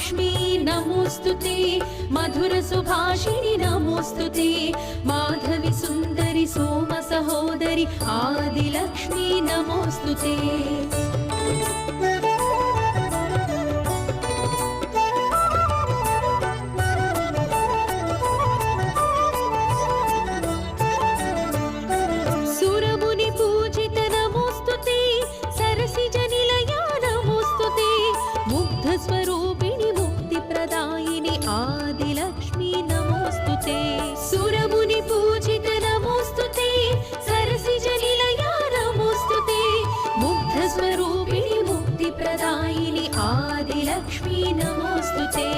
कामाक्ष्मी नमोस्तुते मधुर सुभाषिणि नमोस्तुते माधवी सुंदरी सोम सहोदरी आदिलक्ष्मी नमोस्तुते स्वरूपिणि मुक्तिप्रदायिनि आदिलक्ष्मी नमोस्तुते सुरमुनि पूजित नमोस्तुते सरसिजनिलया नमोस्तुते मुग्ध स्वरूपिणि मुक्तिप्रदायिनि आदिलक्ष्मी नमोस्तुते